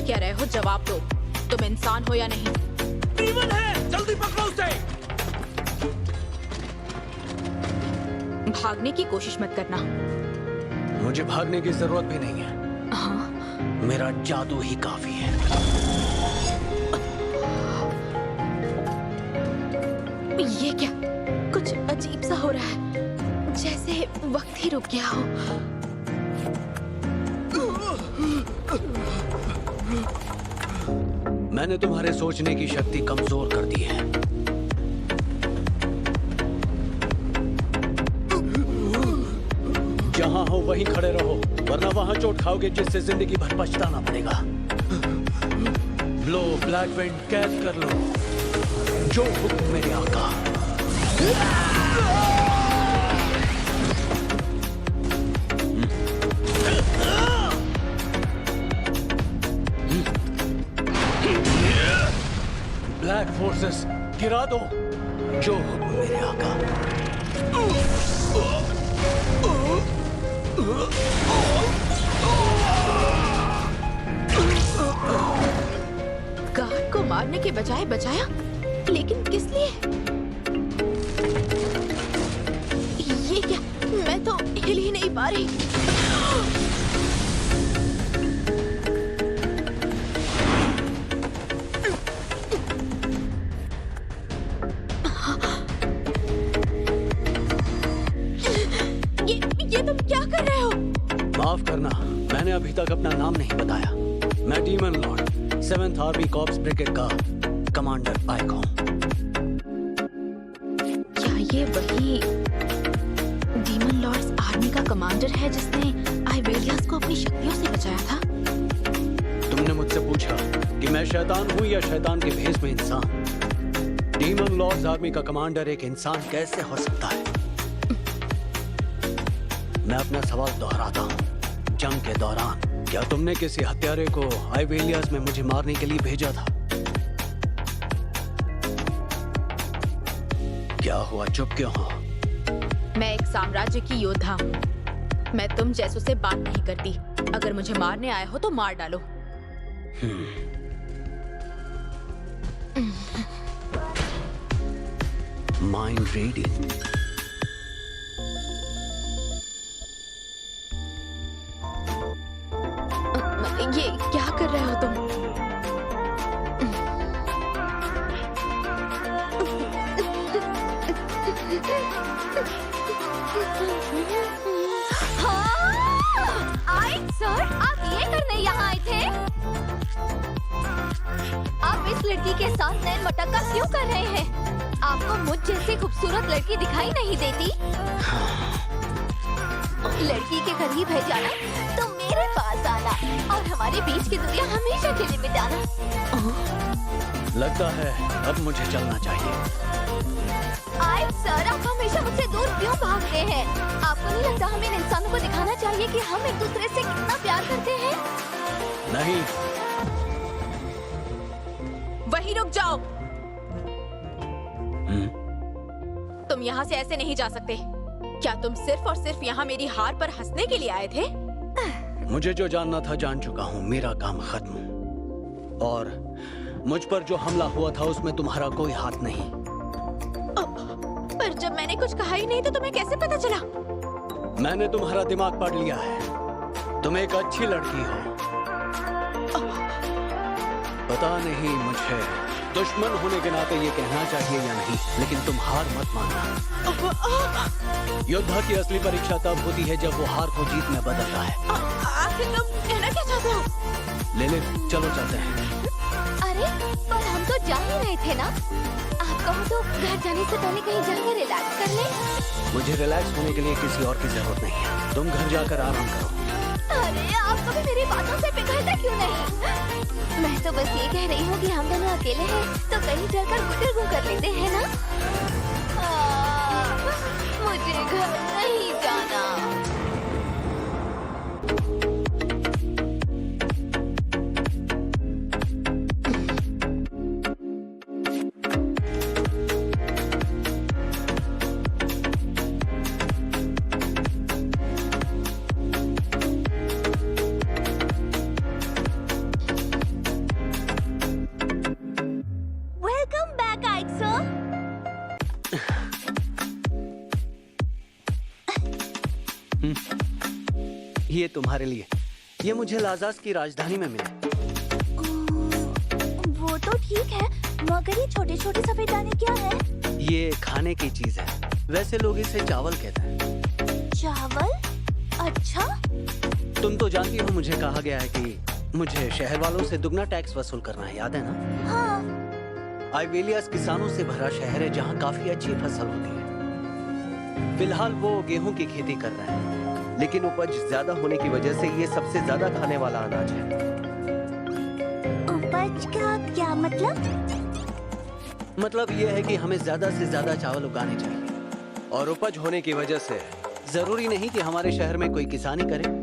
क्या रहे हो? जवाब दो, तुम इंसान हो या नहीं? डीमन है, जल्दी पकड़ो उसे। भागने की कोशिश मत करना। मुझे भागने की जरूरत भी नहीं है। हाँ? मेरा जादू ही काफी है। ये क्या? कुछ अजीब सा हो रहा है, जैसे वक्त ही रुक गया हो। मैंने तुम्हारे सोचने की शक्ति कमजोर कर दी है। जहां हो वहीं खड़े रहो, वरना वहां चोट खाओगे जिससे जिंदगी भर पछताना पड़ेगा। लो ब्लैक विंड, कैद कर लो। जो हुक्म मेरे आका। ब्लैक फोर्सेस गिरा दो। जो हुक्म मेरे आका। गार्ड को मारने के बजाय बचाया, लेकिन किस लिए? ये क्या? मैं तो हिल ही नहीं पा रही। ये तुम क्या कर रहे हो? माफ करना, मैंने अभी तक अपना नाम नहीं बताया। मैं demon Lord 7th army corps brigade का कमांडर आइक हूँ। क्या ये वही डीमन लॉर्ड्स आर्मी का कमांडर है जिसने आइवेलियस को अपनी शक्तियों से बचाया था? तुमने मुझसे पूछा कि मैं शैतान हूँ या शैतान के भेष में इंसान। डीमन लॉर्ड्स आर्मी का कमांडर एक इंसान कैसे हो सकता है? मैं अपना सवाल दोहराता हूँ। जंग के दौरान क्या तुमने किसी हत्यारे को आइवेलियस में मुझे मारने के लिए भेजा था? क्या हुआ, चुप क्यों हो? मैं एक साम्राज्य की योद्धा हूँ। मैं तुम जैसों से बात नहीं करती। अगर मुझे मारने आए हो तो मार डालो। Mind reading. ये क्या कर रहे हो तुम? सर, आप ये करने यहाँ आए थे? आप इस लड़की के साथ नैन मटक्का क्यों कर रहे हैं? आपको मुझ जैसी खूबसूरत लड़की दिखाई नहीं देती? लड़की के करीब है जाना तो मेरे पास आना और हमारे बीच की दूरियां हमेशा के लिए मिटाना। लगता है अब मुझे चलना चाहिए। आए सर, आप हमेशा मुझसे दूर क्यों भागते हैं? आपको नहीं लगता हमें इन इंसानों को दिखाना चाहिए कि हम एक दूसरे से कितना प्यार करते हैं? नहीं। वहीं रुक जाओ। तुम यहाँ से ऐसे नहीं जा सकते। क्या तुम सिर्फ और सिर्फ यहाँ मेरी हार पर हंसने के लिए आए थे? मुझे जो जानना था जान चुका हूँ। मेरा काम खत्म। और मुझ पर जो हमला हुआ था उसमें तुम्हारा कोई हाथ नहीं। पर जब मैंने कुछ कहा ही नहीं तो तुम्हें कैसे पता चला? मैंने तुम्हारा दिमाग पढ़ लिया है। तुम एक अच्छी लड़की हो। पता नहीं मुझे दुश्मन होने के नाते ये कहना चाहिए या नहीं, लेकिन तुम हार मत मानना। योद्धा की असली परीक्षा तब होती है जब वो हार को जीत में बदलता है। आखिर तुम कहना क्या चाहते हो? ले चलो चलते हैं। अरे पर हम तो जा ही रहे थे ना। आप कहो तो घर जाने से पहले कहीं जाके रिलैक्स कर ले। मुझे रिलैक्स होने के लिए किसी और की जरूरत नहीं है। तुम घर जाकर आराम करो। अरे आप कभी मेरी बातों से पिघलते क्यों नहीं? मैं तो बस ये कह रही हूँ कि हम दोनों अकेले हैं तो कहीं जाकर गुटरगू कर लेते हैं ना। मुझे घर नहीं जाना। ये तुम्हारे लिए। ये मुझे लाजास की राजधानी में मिले। वो तो ठीक है, मगर ये छोटे छोटे सफेद दाने क्या है? ये खाने की चीज है। वैसे लोग इसे चावल कहते हैं। चावल? अच्छा। तुम तो जानती हो, मुझे कहा गया है कि मुझे शहर वालों से दुगना टैक्स वसूल करना है, याद है ना? हाँ। आइवेलियास किसानों से भरा शहर है जहाँ काफी अच्छी फसल होती है। फिलहाल वो गेहूं की खेती कर रहे हैं, लेकिन उपज ज्यादा होने की वजह से ये सबसे ज्यादा खाने वाला अनाज है। उपज का क्या मतलब? मतलब ये है कि हमें ज्यादा से ज्यादा चावल उगाने चाहिए, और उपज होने की वजह से जरूरी नहीं कि हमारे शहर में कोई किसानी करे।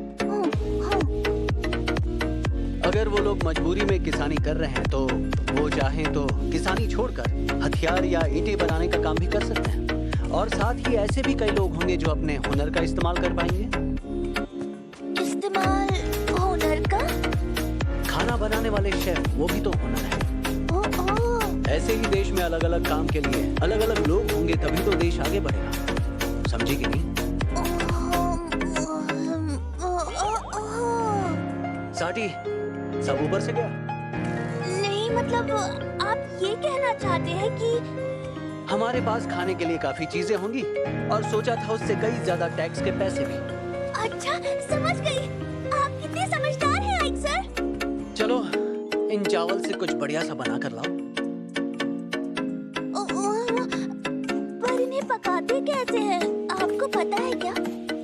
अगर वो लोग मजबूरी में किसानी कर रहे हैं तो वो चाहें तो किसानी छोड़कर हथियार या ईंटें बनाने का काम भी कर सकते हैं। और साथ ही ऐसे भी कई लोग होंगे जो अपने हुनर का इस्तेमाल कर पाएंगे। इस्तेमाल हुनर का? खाना बनाने वाले शेफ, वो भी तो हुनर है। ऐसे ही देश में अलग अलग काम के लिए अलग अलग लोग होंगे, तभी तो देश आगे बढ़ेगा। समझी कि नहीं? साटी, सब ऊपर से गया? नहीं, मतलब आप ये कहना चाहते हैं कि हमारे पास खाने के लिए काफी चीजें होंगी, और सोचा था उससे कई ज्यादा टैक्स के पैसे भी। अच्छा, समझ गई। आप कितने समझदार हैं, आइक सर। चलो, इन चावल से कुछ बढ़िया सा बना कर लाओ। पर इन्हें पकाते कैसे हैं? आपको पता है क्या?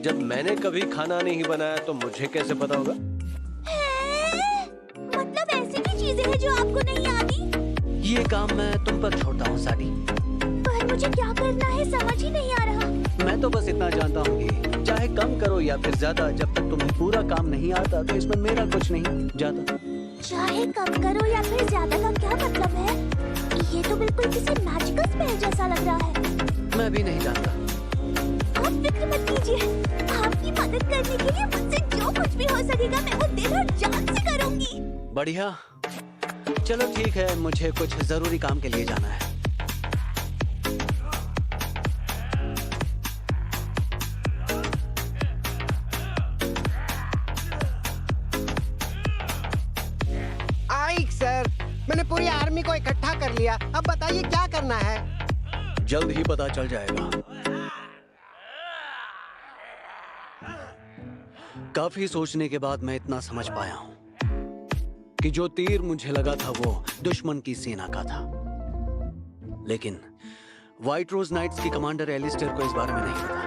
जब मैंने कभी खाना नहीं बनाया तो मुझे कैसे पता होगा? मतलब ऐसी भी चीजें हैं जो आपको नहीं आती? ये काम मैं तुम पर छोड़ता हूँ साटी। पर मुझे क्या करना है समझ ही नहीं आ रहा। मैं तो बस इतना जानता हूँ कि चाहे कम करो या फिर ज्यादा, जब तक तुम्हें पूरा काम नहीं आता तो इसमें मेरा कुछ नहीं जाता। चाहे कम करो या फिर ज्यादा का क्या मतलब है? ये तो बिल्कुल किसी मैजिकल स्पेल जैसा लग रहा है। मैं भी नहीं जानता। आप फिक्र मत कीजिए, आपकी मदद करने के लिए मुझसे जो कुछ भी हो सकेगा मैं वो दिल और जान से करूंगी। बढ़िया, चलो ठीक है, मुझे कुछ जरूरी काम के लिए जाना है। आइक सर, मैंने पूरी आर्मी को इकट्ठा कर लिया। अब बताइए क्या करना है? जल्द ही पता चल जाएगा। काफी सोचने के बाद मैं इतना समझ पाया हूं कि जो तीर मुझे लगा था वो दुश्मन की सेना का था, लेकिन व्हाइट रोज नाइट्स की कमांडर एलिस्टर को इस बारे में नहीं पता।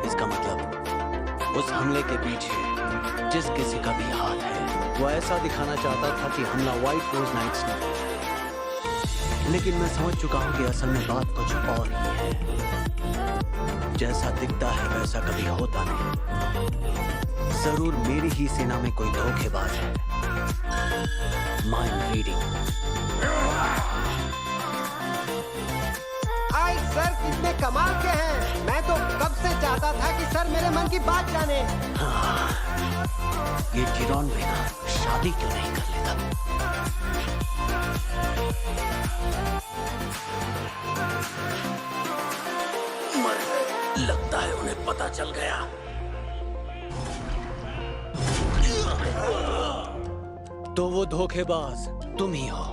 इसका मतलब उस हमले के पीछे जिस किसी का भी हाथ है, वो ऐसा दिखाना चाहता था कि हमला व्हाइट रोज नाइट्स ने। लेकिन मैं समझ चुका हूं कि असल में बात कुछ और ही है। जैसा दिखता है वैसा कभी होता नहीं। जरूर मेरी ही सेना में कोई धोखेबाज है। Mind reading. आइक सर कितने कमाल के हैं। मैं तो कब से चाहता था कि सर मेरे मन की बात जाने। हाँ, ये टिरॉन भी ना शादी क्यों नहीं कर लेता? लगता है उन्हें पता चल गया। तो वो धोखेबाज तुम ही हो।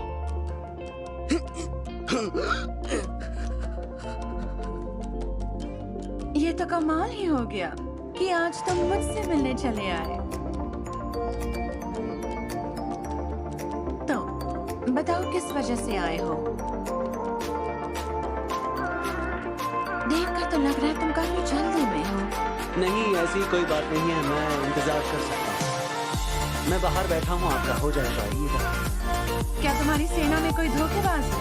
ये तो कमाल ही हो गया कि आज तुम मुझसे मिलने चले आए। तो बताओ किस वजह से आए हो? देखकर तो लग रहा है तुम काफी जल्दी में हो। नहीं, ऐसी कोई बात नहीं है, मैं इंतजार कर सकता हूँ। मैं बाहर बैठा हूँ, आपका हो जाएगा। आइएगा। क्या तुम्हारी सेना में कोई धोखेबाज है?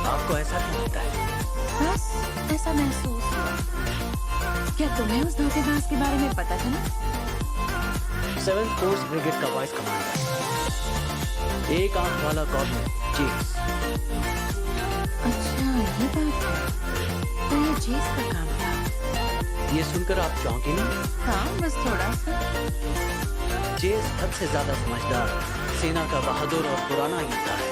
आपको ऐसा क्यों लगता है? बस ऐसा महसूस हुआ। क्या तुम्हें उस धोखेबाज के बारे में पता चला? 7th कोर्स ब्रिगेड का वाइस कमांडर, एक आंख वाला कॉर्नर चीज। अच्छा ये बात है, तो ये चीज का काम था। ये सुनकर आप चौंके नहीं? हाँ बस थोड़ा सा। जेस हद से ज्यादा समझदार, सेना का बहादुर और पुराना योद्धा है।